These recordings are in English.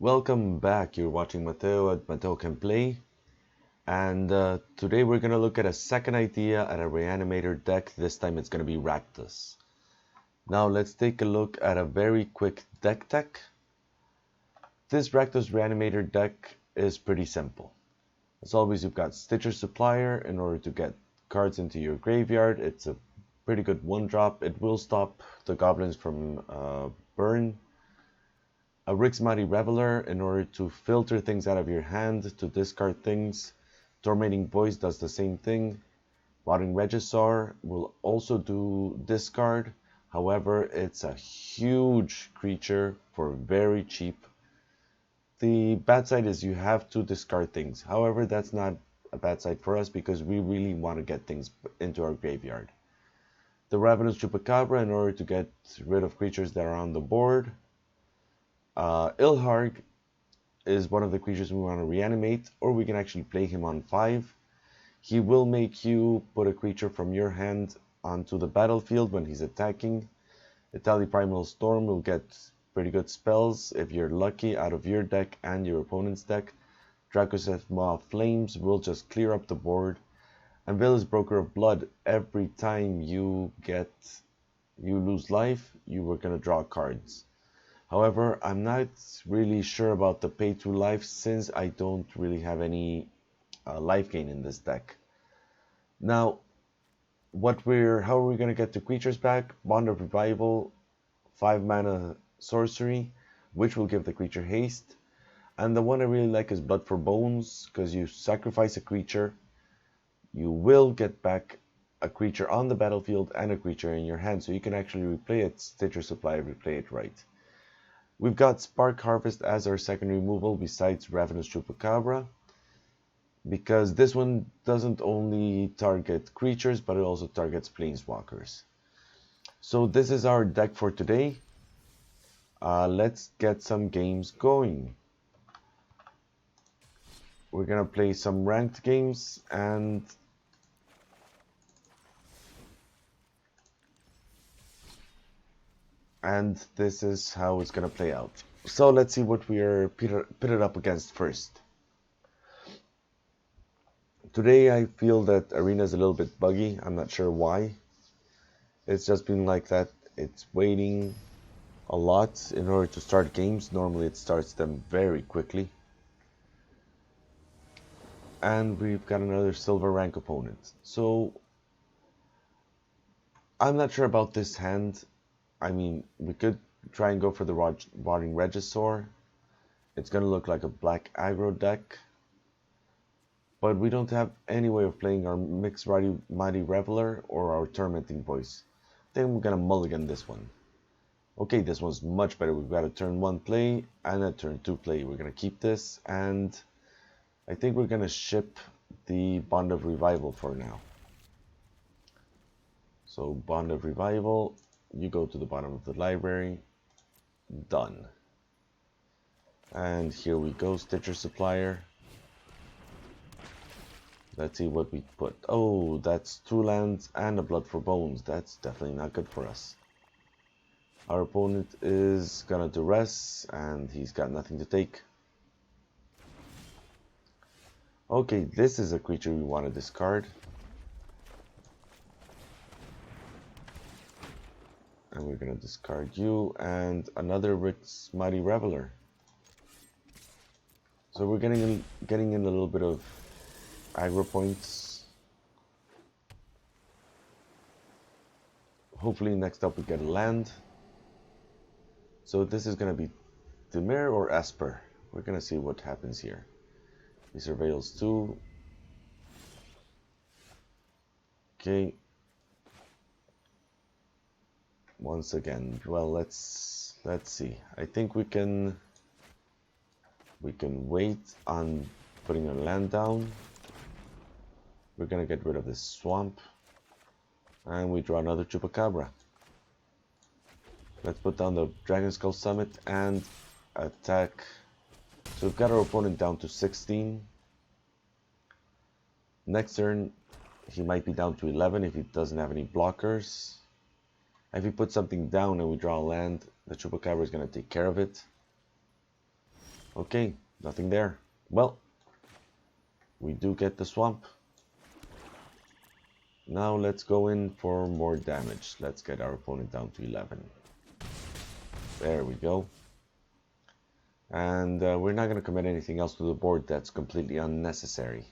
Welcome back. You're watching Mateo at Mateo Can Play, and today we're gonna look at a second idea at a Reanimator deck. This time it's gonna be Rakdos. Now let's take a look at a very quick deck tech. This Rakdos Reanimator deck is pretty simple. As always, you've got Stitcher Supplier in order to get cards into your graveyard. It's a pretty good one-drop. It will stop the goblins from burn. A Rix Mighty Reveler in order to filter things out of your hand to discard things. Tormenting Voice does the same thing. Rotting Regisaur will also do discard. However, it's a huge creature for very cheap. The bad side is you have to discard things. However, that's not a bad side for us because we really want to get things into our graveyard. The Ravenous Chupacabra in order to get rid of creatures that are on the board. Ilharg is one of the creatures we want to reanimate, or we can actually play him on 5. He will make you put a creature from your hand onto the battlefield when he's attacking. Itali Primal Storm will get pretty good spells if you're lucky out of your deck and your opponent's deck. Drakuseth Maw of Flames will just clear up the board. And Village Broker of Blood, every time you lose life, you are going to draw cards. However, I'm not really sure about the pay to life since I don't really have any life gain in this deck. Now, how are we going to get the creatures back? Bond of Revival, 5 mana sorcery, which will give the creature haste. And the one I really like is Blood for Bones, because you sacrifice a creature, you will get back a creature on the battlefield and a creature in your hand, so you can actually replay it, Stitcher Supply, replay it right. We've got Spark Harvest as our second removal besides Ravenous Chupacabra, because this one doesn't only target creatures, but it also targets planeswalkers. So this is our deck for today. Let's get some games going. We're gonna play some ranked games and this is how it's gonna play out. So let's see what we are pitted up against first. Today I feel that Arena is a little bit buggy. I'm not sure why. It's just been like that. It's waiting a lot in order to start games. Normally it starts them very quickly. And we've got another silver rank opponent. So I'm not sure about this hand. I mean, we could try and go for the Rotting Regisaur. It's going to look like a black aggro deck. But we don't have any way of playing our Mixed Mighty Reveler or our Tormenting Voice. Then we're going to mulligan this one. Okay, this one's much better. We've got a turn 1 play and a turn 2 play. We're going to keep this, and I think we're going to ship the Bond of Revival for now. So Bond of Revival, you go to the bottom of the library. Done. And here we go, Stitcher Supplier. Let's see what we put. Oh, that's 2 lands and a Blood for Bones. That's definitely not good for us. Our opponent is gonna duress, and he's got nothing to take. Okay, this is a creature we want to discard. And we're gonna discard you and another Rix Mighty Reveler. So we're getting in a little bit of aggro points. Hopefully next up we get a land. So this is gonna be Dimir or Esper. We're gonna see what happens here. He surveils 2. Okay. Once again, well, let's see. I think we can wait on putting a land down. We're gonna get rid of this swamp, and we draw another Chupacabra. Let's put down the Dragon Skull Summit and attack. So we've got our opponent down to 16. Next turn, he might be down to 11 if he doesn't have any blockers. If we put something down and we draw a land, the Chupacabra is going to take care of it. Okay, nothing there. Well, we do get the swamp. Now let's go in for more damage. Let's get our opponent down to 11. There we go. And we're not going to commit anything else to the board that's completely unnecessary.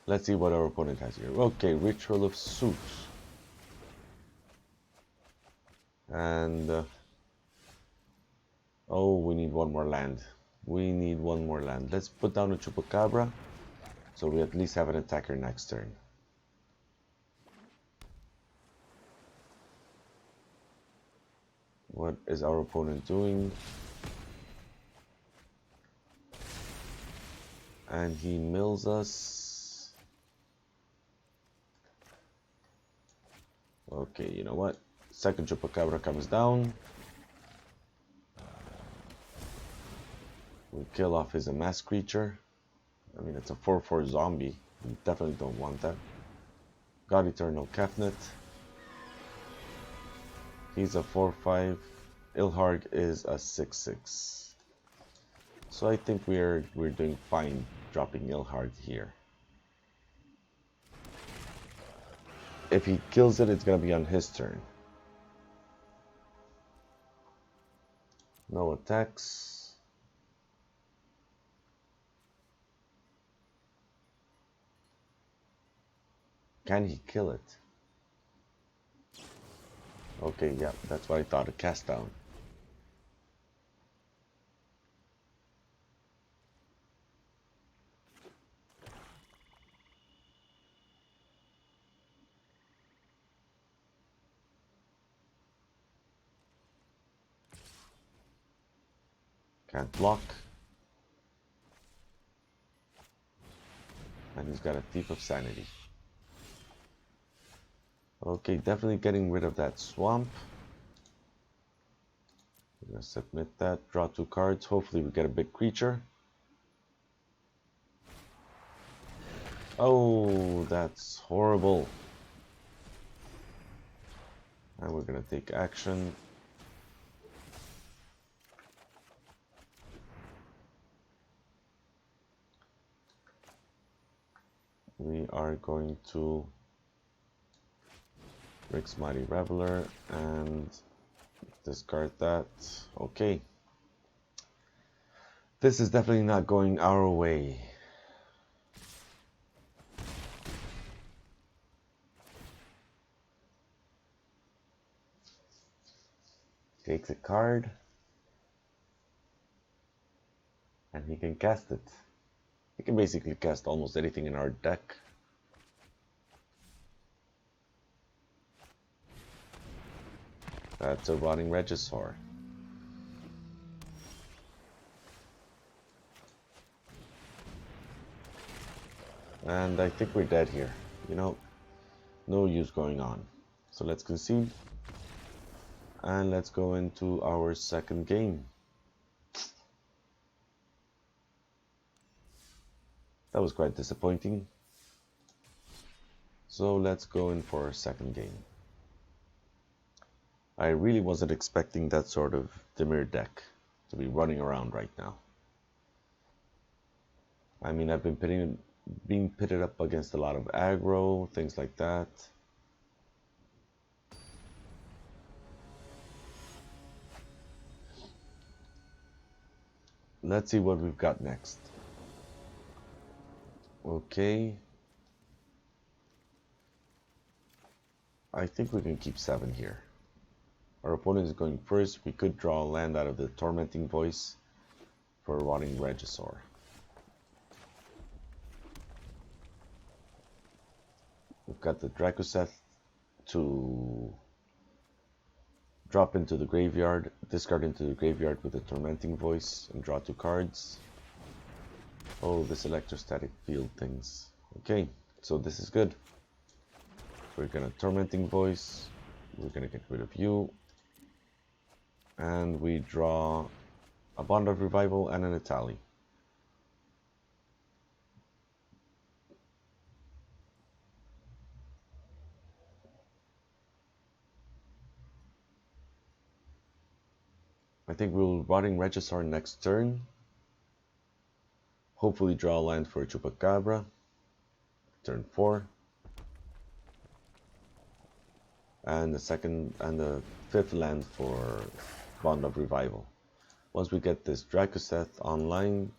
Let's see what our opponent has here. Okay, Ritual of Suits. And oh, we need one more land. We need one more land. Let's put down a Chupacabra, so we at least have an attacker next turn. What is our opponent doing? And he mills us. Okay, you know what? Second Chupacabra comes down. We kill off his amass creature. I mean, it's a 4/4 zombie. We definitely don't want that. God Eternal Kefnet. He's a 4/5. Ilharg is a 6/6. So I think we're doing fine dropping Ilharg here. If he kills it, it's gonna be on his turn. No attacks. Can he kill it? Okay, yeah, that's what I thought. A cast down. Can't block. And he's got a Thief of Sanity. Okay, definitely getting rid of that swamp. We're gonna submit that, draw 2 cards. Hopefully we get a big creature. Oh, that's horrible. And we're gonna take action. We are going to Rick's Mighty Reveler and discard that. Okay. This is definitely not going our way. Takes a card. And he can cast it. He can basically cast almost anything in our deck. That's a Rotting Regisaur. And I think we're dead here. You know, no use going on. So let's concede. And let's go into our second game. That was quite disappointing. So let's go in for our second game. I really wasn't expecting that sort of Dimir deck to be running around right now. I mean, I've been being pitted up against a lot of aggro, things like that. Let's see what we've got next. Okay. I think we can keep 7 here. Our opponent is going first. We could draw a land out of the Tormenting Voice for a Rotting Regisaur. We've got the Drakuseth to drop into the graveyard, discard into the graveyard with the Tormenting Voice, and draw 2 cards. Oh, this electrostatic field things. Okay, so this is good. We're gonna Tormenting Voice. We're gonna get rid of you. And we draw a Bond of Revival and an Itali. I think we'll Rotting Regisaur next turn. Hopefully draw a land for Chupacabra. Turn 4. And the fifth land for Bond of Revival. Once we get this Drakuseth online,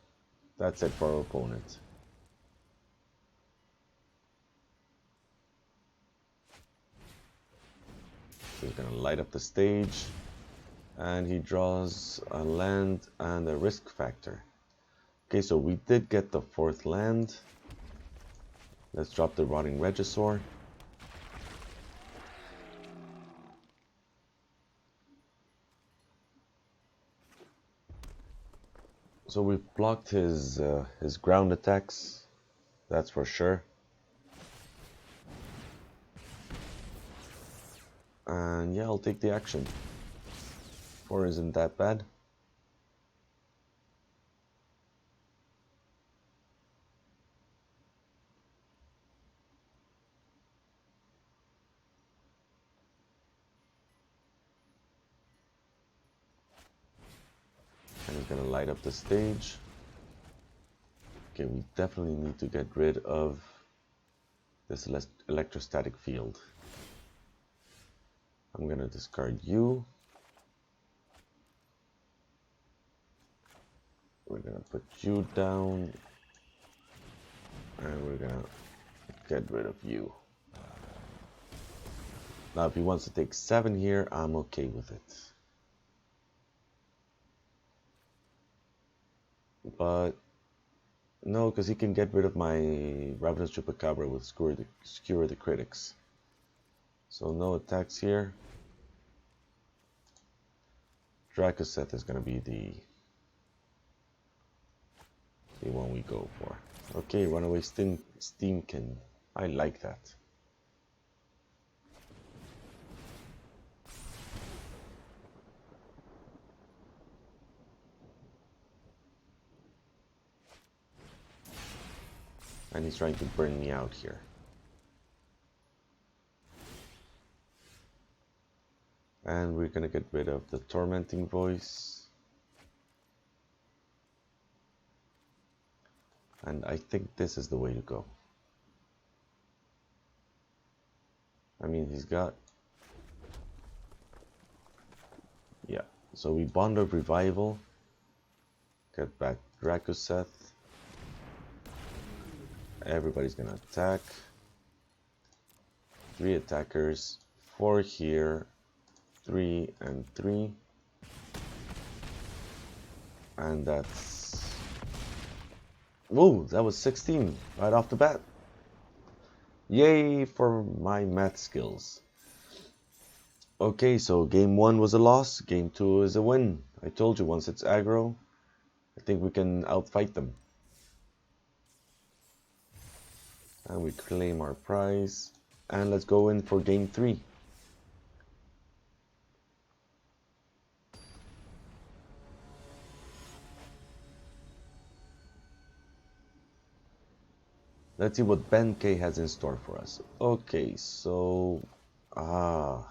that's it for our opponent. So he's gonna light up the stage, and he draws a land and a risk factor. Okay, so we did get the fourth land. Let's drop the Rotting Regisaur. So we've blocked his ground attacks, that's for sure. And yeah, I'll take the action. 4 isn't that bad. And he's gonna light up the stage. Okay, we definitely need to get rid of this electrostatic field. I'm gonna discard you. We're gonna put you down. And we're gonna get rid of you. Now if he wants to take 7 here, I'm okay with it. But no, because he can get rid of my Ravenous Chupacabra with Skewer the Critics. So no attacks here. Drakuseth is going to be the one we go for. Okay, Runaway Steamkin. I like that. And he's trying to burn me out here. And we're gonna get rid of the Tormenting Voice. And I think this is the way to go. I mean, he's got... Yeah, so we Bond of Revival. Get back Drakuseth. Everybody's gonna attack. 3 attackers, 4 here, 3 and 3. And that's... Whoa, that was 16 right off the bat. Yay for my math skills. Okay, so game 1 was a loss, game 2 is a win. I told you, once it's aggro, I think we can outfight them. And we claim our prize. And let's go in for game 3. Let's see what Ben K has in store for us. Okay, so... Yeah,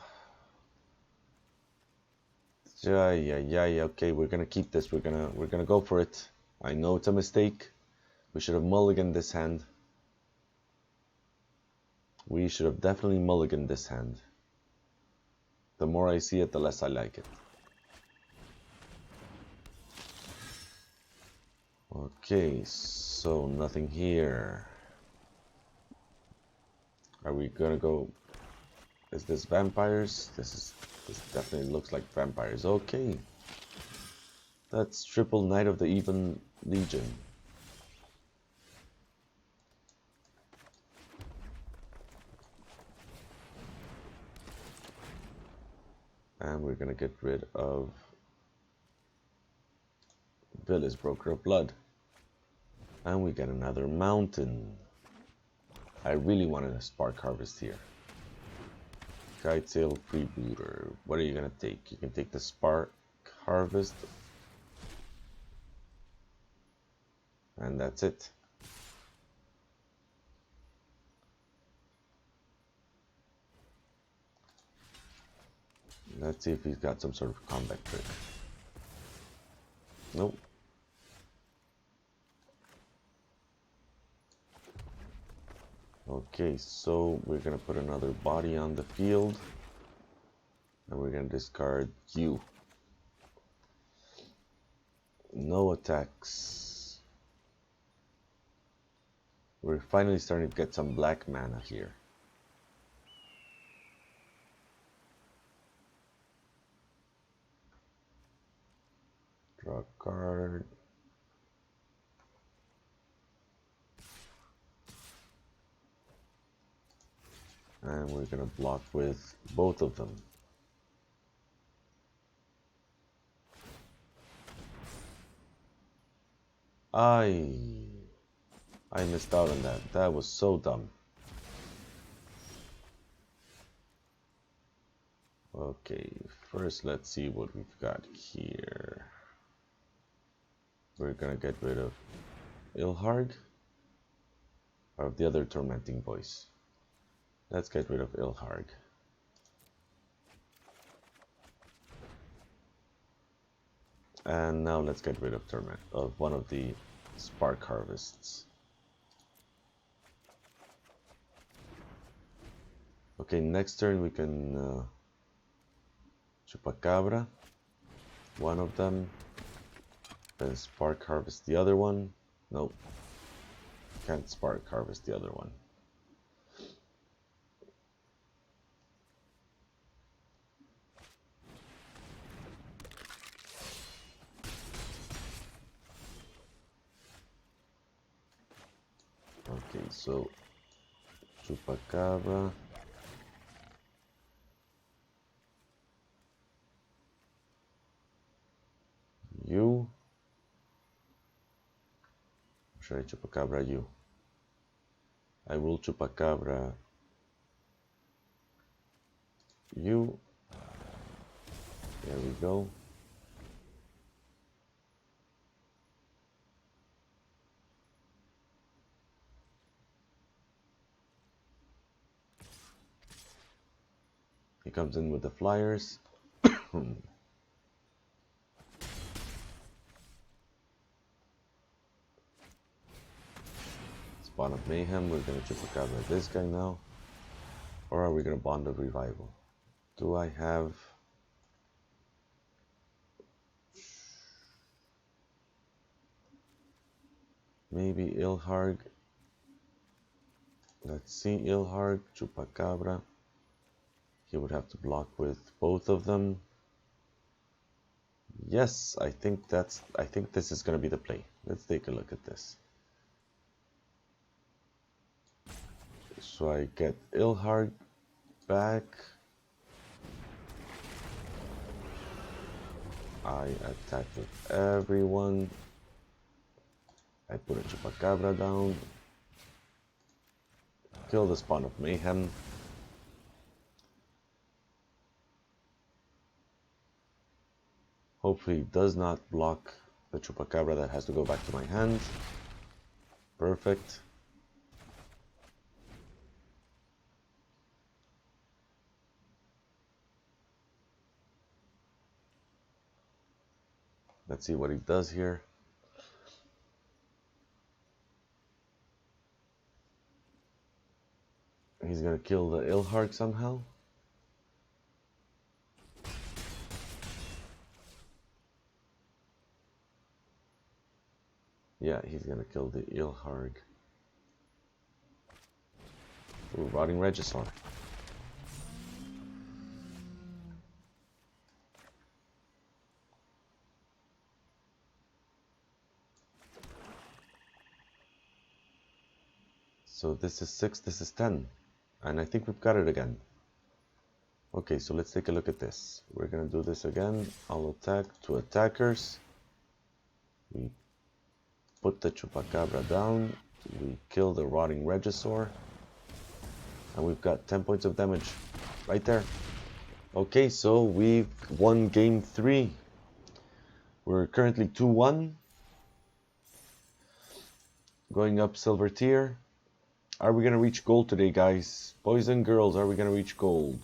okay, we're gonna keep this. We're gonna go for it. I know it's a mistake. We should have mulliganed this hand. We should have definitely mulliganed this hand. The more I see it, the less I like it. Okay, so nothing here. Are we gonna go... Is this vampires? This definitely looks like vampires. Okay. That's triple Knight of the Even Legion. And we're gonna get rid of Village Broker of Blood. And we get another mountain. I really wanted a Spark Harvest here. Kitesail Freebooter. What are you gonna take? You can take the Spark Harvest. And that's it. Let's see if he's got some sort of combat trick. Nope. Okay, so we're gonna put another body on the field. And we're gonna discard you. No attacks. We're finally starting to get some black mana here. Draw a card. And we're gonna block with both of them. I missed out on that. That was so dumb. Okay, first let's see what we've got here. We're gonna get rid of Ilharg, or the other tormenting voice. Let's get rid of Ilharg. And now let's get rid of one of the Spark Harvests. Okay, next turn we can Chupacabra, one of them, then Spark Harvest the other one. Nope, can't Spark Harvest the other one. Okay, so Chupacabra. You. Or should I Chupacabra you? I will Chupacabra you. There we go. He comes in with the flyers. Spawn of Mayhem. We're gonna Chupacabra this guy now. Or are we gonna Bond of Revival? Do I have... maybe Ilharg? Let's see, Ilharg, Chupacabra. He would have to block with both of them. Yes, I think this is gonna be the play. Let's take a look at this. So I get Ilharg back. I attack with everyone. I put a Chupacabra down. Kill the Spawn of Mayhem. Hopefully it does not block the Chupacabra that has to go back to my hand. Perfect. Let's see what he does here. He's gonna kill the Ilharg somehow. Yeah, he's gonna kill the Ilharg. Ooh, Rotting Regisaur. So this is 6, this is 10. And I think we've got it again. Okay, so let's take a look at this. We're gonna do this again. I'll attack 2 attackers. We put the Chupacabra down. We kill the Rotting Regisaur. And we've got 10 points of damage right there. Okay, so we've won game 3. We're currently 2-1. Going up silver tier. Are we gonna reach gold today, guys? Boys and girls, are we gonna reach gold?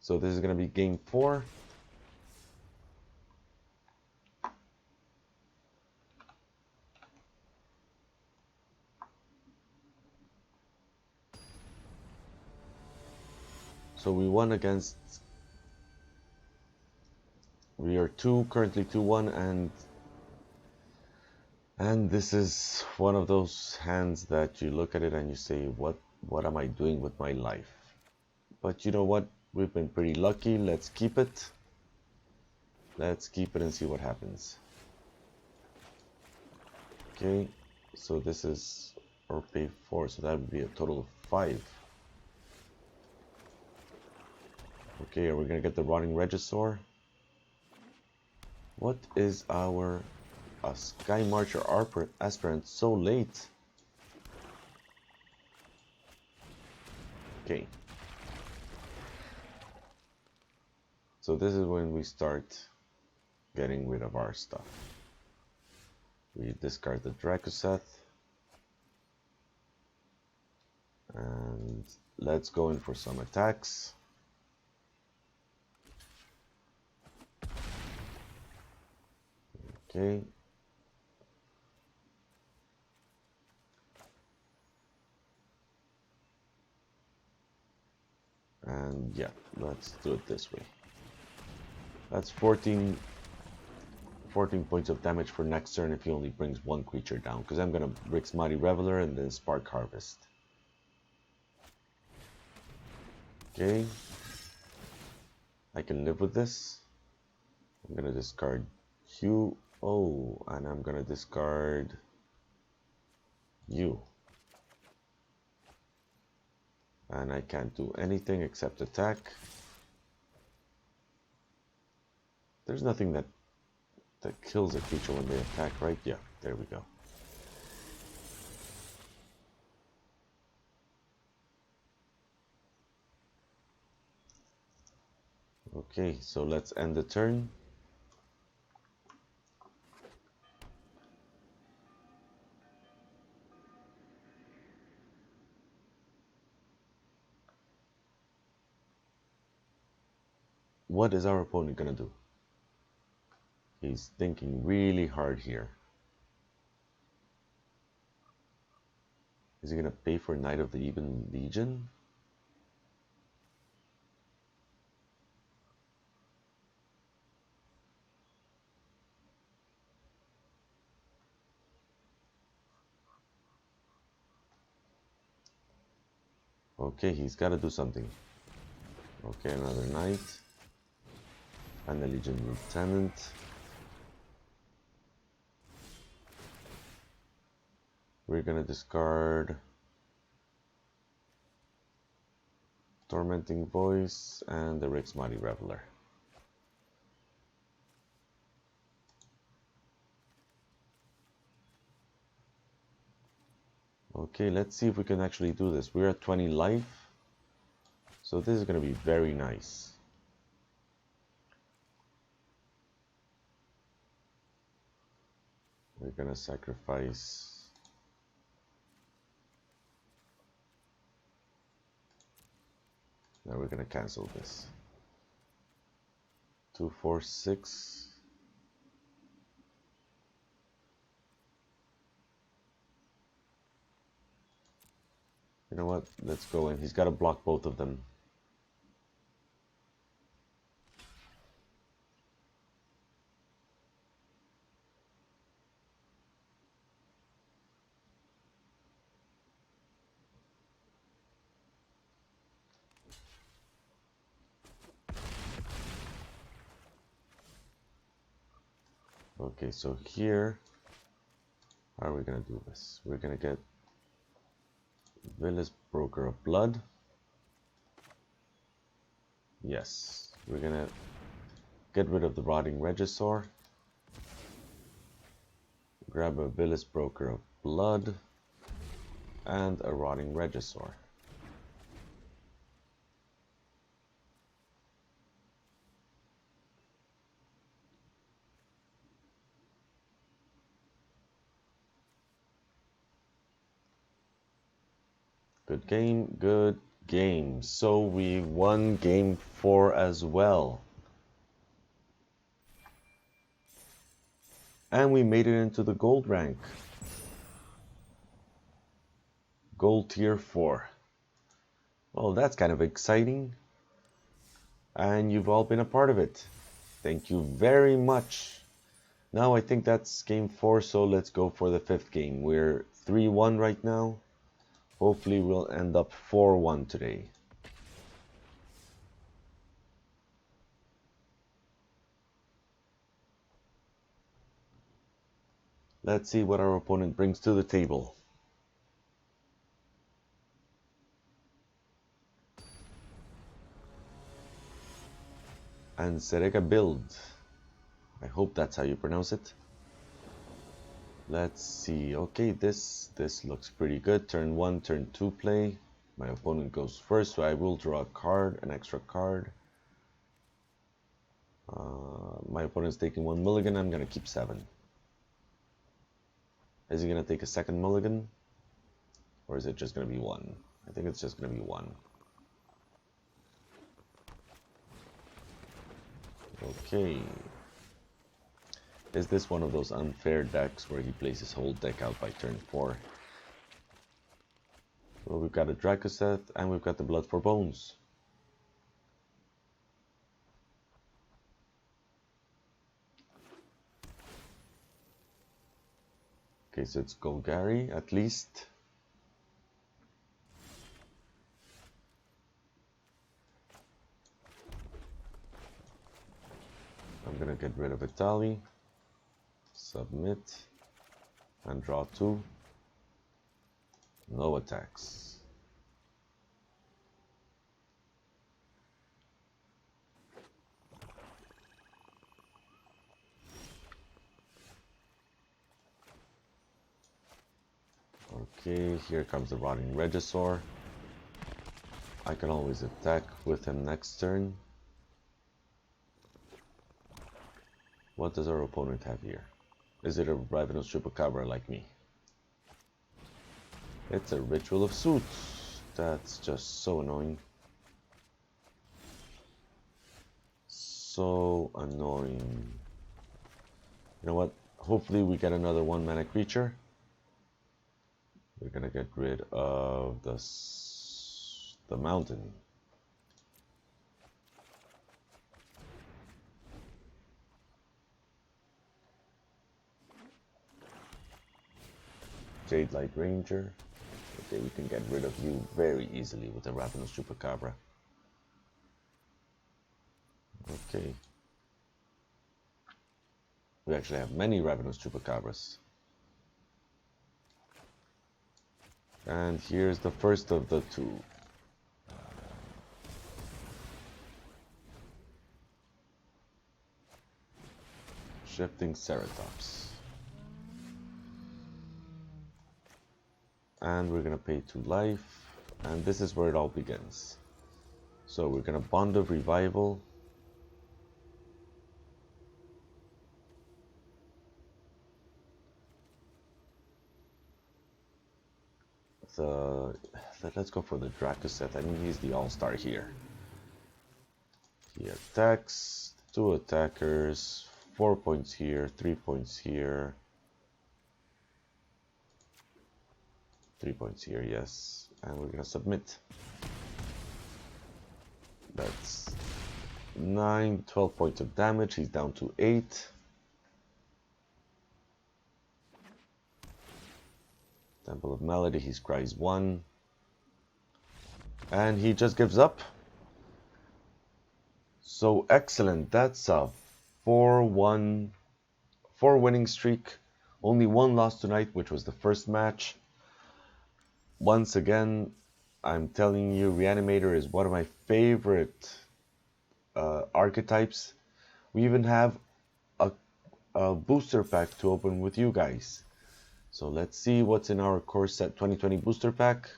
So this is gonna be game 4. So we won against... We are currently 2-1, and this is one of those hands that you look at it and you say, what am I doing with my life? But you know what? We've been pretty lucky. Let's keep it. Let's keep it and see what happens. Okay, so this is our pay 4, so that would be a total of 5. Okay, are we gonna get the Rotting Regisaur? What is our Sky Marcher aspirant so late? Okay. So this is when we start getting rid of our stuff. We discard the Drakuseth. And let's go in for some attacks. Okay. And yeah, let's do it this way. That's 14 points of damage for next turn if he only brings one creature down, because I'm gonna Rick's Mighty Reveler and then Spark Harvest. Okay. I can live with this. I'm gonna discard you. Oh, and I'm gonna discard you. And I can't do anything except attack. There's nothing that kills a creature when they attack, right? Yeah, there we go. Okay, so let's end the turn. What is our opponent gonna do? He's thinking really hard here. Is he gonna pay for Knight of the Even Legion? Okay, he's gotta do something. Okay, another Knight. And the Legion Lieutenant. We're gonna discard Tormenting Voice and the Rick's Mighty Reveler. Okay, let's see if we can actually do this. We're at 20 life, so this is gonna be very nice. We're gonna sacrifice now we're gonna cancel this. 2, 4, 6. You know what? Let's go in. He's got to block both of them. Okay, so here, how are we gonna do this? We're gonna get Village Broker of Blood. Yes, we're gonna get rid of the Rotting Regisaur. Grab a Village Broker of Blood and a Rotting Regisaur. Good game, good game. So we won game 4 as well. And we made it into the gold rank. Gold tier 4. Well, that's kind of exciting. and you've all been a part of it. Thank you very much. Now I think that's game 4, so let's go for the 5th game. We're 3-1 right now. Hopefully we'll end up 4-1 today. Let's see what our opponent brings to the table. And Serega build. I hope that's how you pronounce it. Let's see. Okay, this looks pretty good. Turn 1, turn 2 play. My opponent goes first, so I will draw a card, an extra card. My opponent's taking 1 mulligan. I'm gonna keep 7. Is he gonna take a second mulligan? Or is it just gonna be 1? I think it's just gonna be 1. Okay. Is this one of those unfair decks where he plays his whole deck out by turn 4? Well, we've got a Drakuseth and we've got the Blood for Bones. Okay, so it's Golgari at least. I'm gonna get rid of Vitali, submit, and draw 2. No attacks. Okay, here comes the Rotting Regisaur. I can always attack with him next turn. What does our opponent have here? Is it a Ravenous Chupacabra like me? It's a Ritual of Suits. That's just so annoying. So annoying. You know what? Hopefully we get another 1-mana creature. We're gonna get rid of the mountain. Jade Light Ranger. Okay, we can get rid of you very easily with the Ravenous Chupacabra. Okay. We actually have many Ravenous Chupacabras. And here's the first of the 2. Shifting Ceratops. And we're gonna pay 2 life, and this is where it all begins. So we're gonna Bond of Revival. Let's go for the Drakuseth. I mean, he's the all-star here. He attacks, 2 attackers, 4 points here, 3 points here. 3 points here, yes. And we're gonna submit. That's 9, 12 points of damage. He's down to 8. Temple of Melody, he scries 1. And he just gives up. So excellent. That's a 4-1, 4 winning streak. Only 1 loss tonight, which was the first match. Once again, I'm telling you, Reanimator is one of my favorite archetypes. We even have a booster pack to open with you guys. So let's see what's in our Core Set 2020 booster pack.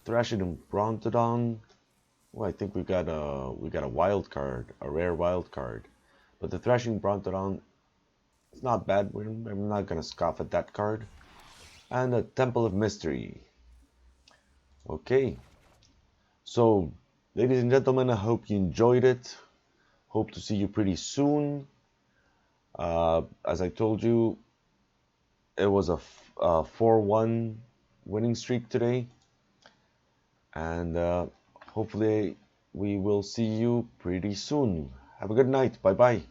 Thrashing Brontodon. Well, I think we got a wild card, a rare wild card. But the Thrashing Brontodon, it's not bad. I'm not gonna scoff at that card. And a Temple of Mystery. Okay. So, ladies and gentlemen, I hope you enjoyed it. Hope to see you pretty soon. As I told you, it was a 4-1 winning streak today. and hopefully we will see you pretty soon. Have a good night. Bye bye.